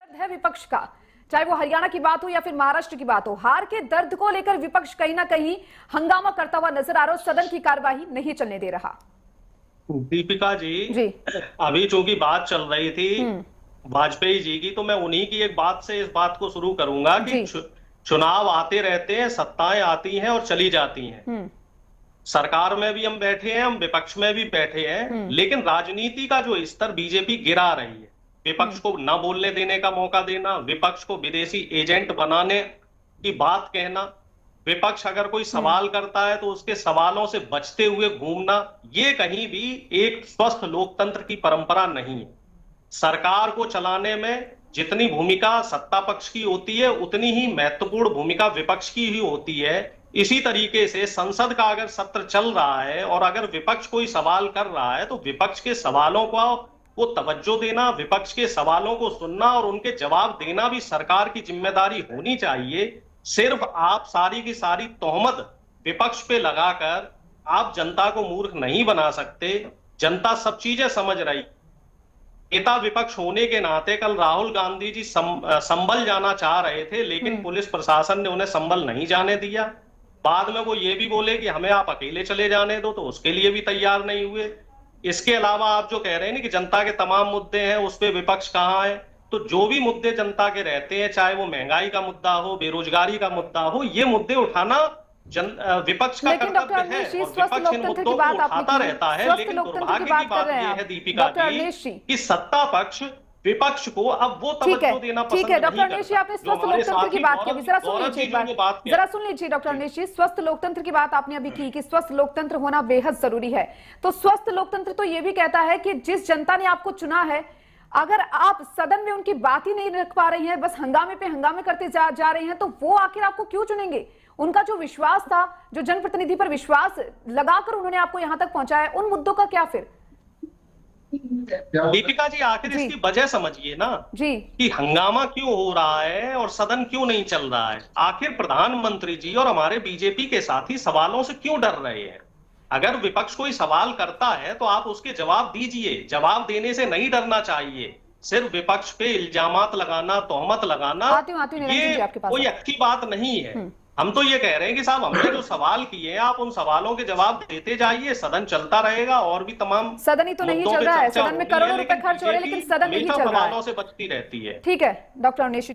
है विपक्ष का, चाहे वो हरियाणा की बात हो या फिर महाराष्ट्र की बात हो, हार के दर्द को लेकर विपक्ष कहीं ना कहीं हंगामा करता हुआ नजर आ रहा है, सदन की कार्यवाही नहीं चलने दे रहा। दीपिका जी, जी अभी चूंकि बात चल रही थी वाजपेयी जी की, तो मैं उन्हीं की एक बात से इस बात को शुरू करूंगा कि चुनाव आते रहते हैं, सत्ताएं आती हैं और चली जाती हैं। सरकार में भी हम बैठे हैं, हम विपक्ष में भी बैठे हैं, लेकिन राजनीति का जो स्तर बीजेपी गिरा रही है, विपक्ष को ना बोलने देने का मौका देना, विपक्ष को विदेशी एजेंट बनाने की बात कहना, विपक्ष अगर कोई सवाल करता है तो उसके सवालों से बचते हुए घूमना, ये कहीं भी एक स्वस्थ लोकतंत्र की परंपरा नहीं है। सरकार को चलाने में जितनी भूमिका सत्ता पक्ष की होती है, उतनी ही महत्वपूर्ण भूमिका विपक्ष की ही होती है। इसी तरीके से संसद का अगर सत्र चल रहा है और अगर विपक्ष कोई सवाल कर रहा है तो विपक्ष के सवालों को तवज्जो देना, विपक्ष के सवालों को सुनना और उनके जवाब देना भी सरकार की जिम्मेदारी होनी चाहिए। सिर्फ आप सारी की सारी तोहमत विपक्ष पे लगाकर आप जनता को मूर्ख नहीं बना सकते। जनता सब चीजें समझ रही। नेता विपक्ष होने के नाते कल राहुल गांधी जी संभल जाना चाह रहे थे, लेकिन पुलिस प्रशासन ने उन्हें संभल नहीं जाने दिया। बाद में वो ये भी बोले कि हमें आप अकेले चले जाने दो, तो उसके लिए भी तैयार नहीं हुए। इसके अलावा आप जो कह रहे हैं ना कि जनता के तमाम मुद्दे हैं, उस पे विपक्ष कहाँ है, तो जो भी मुद्दे जनता के रहते हैं, चाहे वो महंगाई का मुद्दा हो, बेरोजगारी का मुद्दा हो, ये मुद्दे उठाना विपक्ष का कर्तव्य है। और विपक्ष इन मुद्दों को उठाता रहता है, लेकिन दुर्भाग्य की बात यह है दीपिका जी कि सत्ता पक्ष विपक्ष को अब वो तवज्जो देना पसंद नहीं करता। डॉक्टर अवनीश जी, आपने स्वस्थ लोकतंत्र की बात की, जरा सुन लीजिए एक बार, जरा सुन लीजिए डॉक्टर अवनीश जी, स्वस्थ लोकतंत्र की बात आपने अभी की कि स्वस्थ लोकतंत्र होना बेहद जरूरी है। तो स्वस्थ लोकतंत्र तो ये भी कहता है कि जिस जनता ने आपको चुना है, अगर आप सदन में उनकी बात ही नहीं रख पा रही हैं, बस हंगामे पे हंगामे करते जा रहे हैं, तो वो आखिर आपको क्यों चुनेंगे? उनका जो विश्वास था, जो जनप्रतिनिधि पर विश्वास लगाकर उन्होंने आपको यहां तक पहुंचाया, उन मुद्दों का क्या फिर? दीपिका जी, आखिर इसकी वजह समझिए ना जी कि हंगामा क्यों हो रहा है और सदन क्यों नहीं चल रहा है। आखिर प्रधानमंत्री जी और हमारे बीजेपी के साथी सवालों से क्यों डर रहे हैं? अगर विपक्ष कोई सवाल करता है तो आप उसके जवाब दीजिए। जवाब देने से नहीं डरना चाहिए। सिर्फ विपक्ष पे इल्जामात लगाना, तोहमत लगाना, ये कोई अच्छी बात नहीं है। हम तो ये कह रहे हैं कि साहब, हमने जो सवाल किए हैं, आप उन सवालों के जवाब देते जाइए। सदन चलता रहेगा और भी तमाम सदन ही तो नहीं चल रहा है, सदन में करोड़ों रुपए खर्च हो रहे हैं, लेकिन सदन नहीं चल रहा है, सवालों से बचती रहती है। ठीक है डॉक्टर अवनीश।